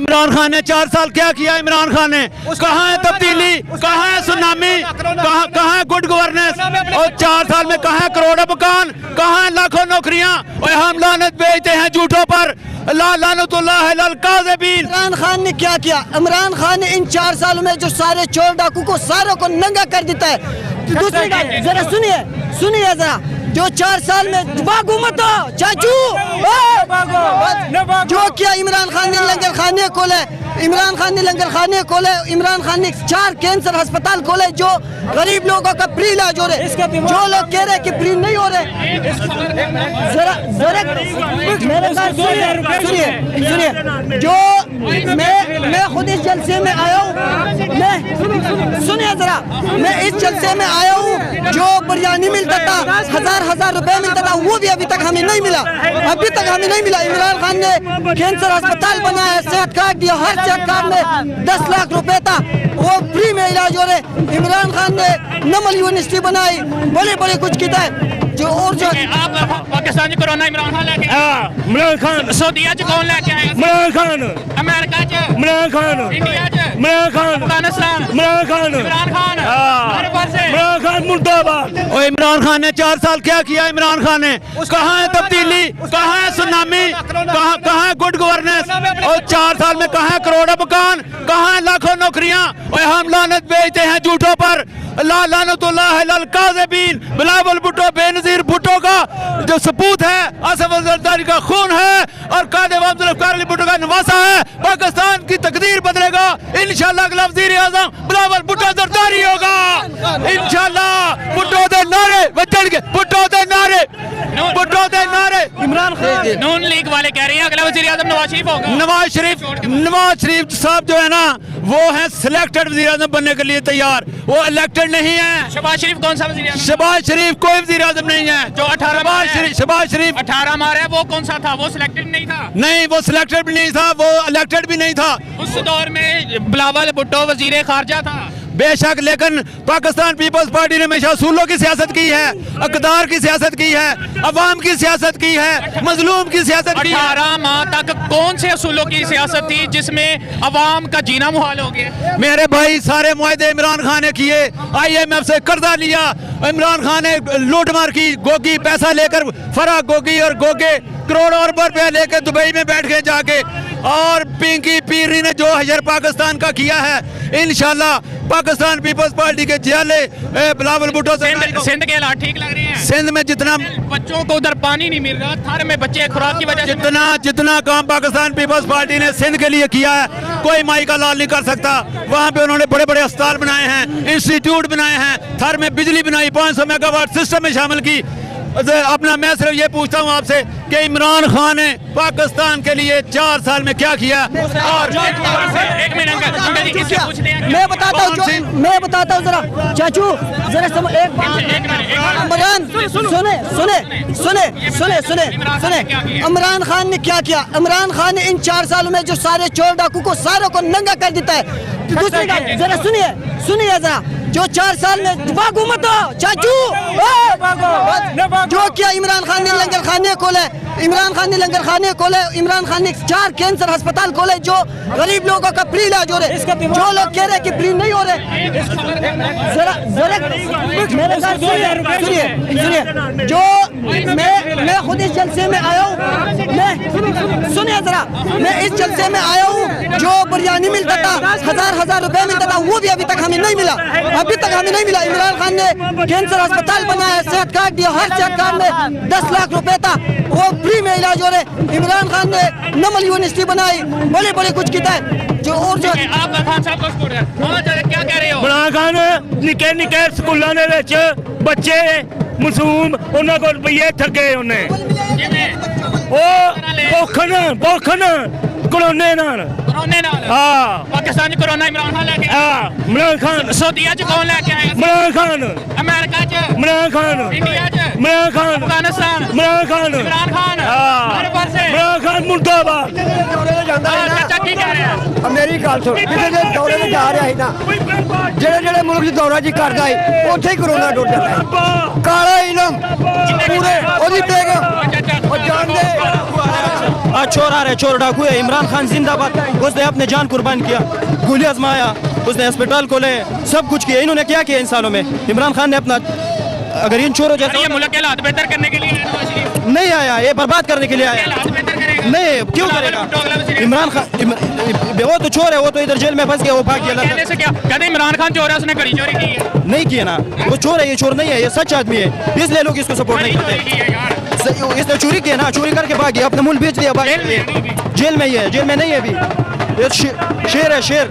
इमरान खान ने 4 साल क्या किया? इमरान खान ने कहाँ है तब्दीली, कहाँ है सुनामी, कहाँ है गुड गवर्नेंस? और 4 साल में कहाँ है करोड़ों मकान, कहाँ है लाखों नौकरियां? और हम लानत बेचते हैं झूठों पर। इमरान खान ने क्या किया? इमरान खान ने इन 4 सालों में जो सारे चोर डाकू को सारों को नंगा कर देता है। दूसरी बात जरा सुनिए जरा, जो 4 साल में भागो मत चाचू, जो किया इमरान खान ने लंगर खाने खोले, इमरान खान ने लंगर खाने खोले, इमरान खान ने 4 कैंसर अस्पताल खोले जो गरीब लोगों का फ्री इलाज हो रहे। जो लोग कह रहे कि फ्री नहीं हो रहे, जरा मेरे साथ सुनिए, जो मैं खुद इस जलसे में आया हूँ, सुनिए जरा, मैं इस जलसे में आया हूँ, जो बिरयानी मिलता था, हजार रुपए मिलता था, वो भी अभी तक हमें नहीं मिला, अभी तक हमें नहीं मिला। इमरान खान ने कैंसर अस्पताल बनाया, सेहत कार्ड दिया, हर सेहत कार्ड में 10 लाख रुपए था, वो फ्री में इलाज हो रहे। इमरान खान ने नमल यूनिवर्सिटी बनाई, बड़े कुछ किया है। जो और जो आप पाकिस्तान कोरोना इमरान खान लेके इमरान खान, सऊदीया च कौन लेके आया? इमरान खान, अमेरिका च, इमरान खान, इंडिया च, इमरान खान, अफगानिस्तान, इमरान खान, हर पासे इमरान खान मुर्दाबाद। और इमरान खान ने 4 साल क्या किया? इमरान खान ने कहाँ है तब्दीली, कहाँ है सुनामी, कहाँ है गुड गवर्नेंस? और 4 साल में कहाँ है करोड़ों मकान, कहाँ है लाखों नौकरियां? और हम लानत बेचते हैं झूठों पर। बिलावल भुट्टो बेनजीर भुट्टो का जो सपूत है, असफ जरदारी का खून है और कादिर भुट्टो का नवासा है। पाकिस्तान की तकदीर बदलेगा इंशाल्लाह। अगला वज़ीर आज़म बिलावल भुट्टो जरदारी होगा इंशाल्लाह। भुट्टो दे नारे बचड़ के, भुट्टो दे नारे, भुट्टो दे नारे। इमरान खान, नून लीग वाले कह रहे हैं अगला वज़ीर आज़म नवाज शरीफ होगा। नवाज शरीफ साहब जो है ना, वो है सिलेक्टेड वज़ीर आज़म बनने के लिए तैयार, वो इलेक्टेड नहीं है। शहबाज शरीफ कौन सा वज़ीर आज़म? शहबाज शरीफ कोई वज़ीर आज़म नहीं है। जो 18 शहबाज शरीफ 18 मारे, वो कौन सा था? वो सिलेक्टेड नहीं था। नहीं, वो सिलेक्टेड भी नहीं था, वो इलेक्टेड भी नहीं था। उस दौर में बिलावल भुट्टो वज़ीर खारजा था बेशक, लेकिन पाकिस्तान पीपल्स पार्टी ने हमेशा असूलों की सियासत की है, अक़दार की सियासत की है, अवाम की सियासत की है, मजलूम की सियासत की है। 18 माह तक कौन से असूलों की सियासत थी जिसमें अवाम का जीना मुहाल हो गया? मेरे भाई, सारे मुआहदे इमरान खान ने किए, IMF से कर्जा लिया, इमरान खान ने लूटमार की, गोगी पैसा लेकर, फराह गोगी और गोगे करोड़ों रुपए लेकर दुबई में बैठ गए जाके, और पिंकी पीरी ने जो हजर पाकिस्तान का किया है, इंशाल्लाह पाकिस्तान पीपल्स पार्टी के जियाले बिलावल भुट्टो से। सिंध के हालात ठीक लग रहे हैं? सिंध में जितना बच्चों को उधर पानी नहीं मिल रहा, थर में बच्चे खुराक की वजह से जितना काम पाकिस्तान पीपल्स पार्टी ने सिंध के लिए किया है, कोई माई का लाल नहीं कर सकता। वहाँ पे उन्होंने बड़े बड़े अस्पताल बनाए हैं, इंस्टीट्यूट बनाए हैं, थर में बिजली बनाई, 500 मेगावाट सिस्टम में शामिल की। अपना मैं सिर्फ ये पूछता हूँ आपसे कि इमरान खान ने पाकिस्तान के लिए 4 साल में क्या किया? और मैं बताता हूँ जरा चाचू, जरा एक बात। इमरान सुने, इमरान खान ने क्या किया? इमरान खान ने इन 4 सालों में जो सारे चोर डाकू को सारों को नंगा कर देता है। दूसरी बात जरा सुनिए जरा, जो 4 साल में भागो मत चाचू, जो किया इमरान खान ने लंगर खाने खोले, इमरान खान ने लंगर खाने खोले, इमरान खान ने 4 कैंसर अस्पताल खोले जो गरीब लोगों का फ्री इलाज हो रहे। जो लोग कह रहे कि फ्री नहीं हो रहे, जरा मेरे साथ सुनिए, जो मैं खुद इस जलसे में आया हूँ, सुनिए जरा, मैं इस जलसे में आया हूँ, जो बिरयानी मिलता था, हजार रुपए मिलता था, वो भी अभी तक हमें नहीं मिला, अभी तक हमें नहीं मिला। इमरान खान ने कैंसर अस्पताल बनाया, सेहत कार्ड दिया, हर सेहत कार्ड में 10 लाख रुपए था, वो फ्री में इलाज हो रहे। इमरान खान ने नमल यूनिवर्सिटी बनाई, बड़े कुछ किया है। जो और जो आप खान साहब को सपोर्ट है, क्या कह रहे हो? इमरान खान निके स्कूलों के विच बच्चे मासूम, उन्होंने को रुपये ठगे, उन्हें भुखन कोरोने नाल। हाँ, पाकिस्तान कोरोना इमरान खान लेके इमरान खान, सऊदीया च कौन लेके आया? इमरान खान, अमेरिका च, इमरान खान, इंडिया च, इमरान खान, अफगानिस्तान, इमरान खान, हर पासे इमरान खान मुर्दाबाद। चाचा की कह रहे हैं? मेरी गल सुन, किसी दौरे में जा रहा है ना, जेड़े मुल्क च दौरा जी करता है, उत्थे ही कोरोना टुट जाता है। काला इलम पूरे, ओदी बेगम और जान दे आज चोर आ रहे, चोर डाकू है। इमरान खान जिंदाबाद, उसने अपने जान कुर्बान किया, गोली आजमाया, उसने अस्पताल खोले, सब कुछ किया। इन्होंने क्या किया इन सालों में? इमरान खान ने अपना, अगर इन चोरों ये जैसे मुल्क के हालात बेहतर करने के लिए है नवाज शरीफ? नहीं आया, ये बर्बाद करने के लिए आया। हालात बेहतर करेगा? नहीं, क्यों करेगा? इमरान खान वो तो चोर है, वो तो इधर जेल में फंस गया, वो भाग गया। कहने से क्या कहते हैं इमरान खान चोर है, उसने घड़ी चोरी की है। नहीं किया ना, वो चोर है, ये चोर नहीं है, ये सच आदमी है, इसलिए लोग इसको सपोर्ट नहीं घड़ी चोरी की है यार। करते। इसने चोरी किया ना, चोरी करके भाग गया, अपना मुल्क बेच दिया, भाग जेल में है गया। अभी। जेल में ही है, जेल में नहीं है अभी। ये शेर है, शेर।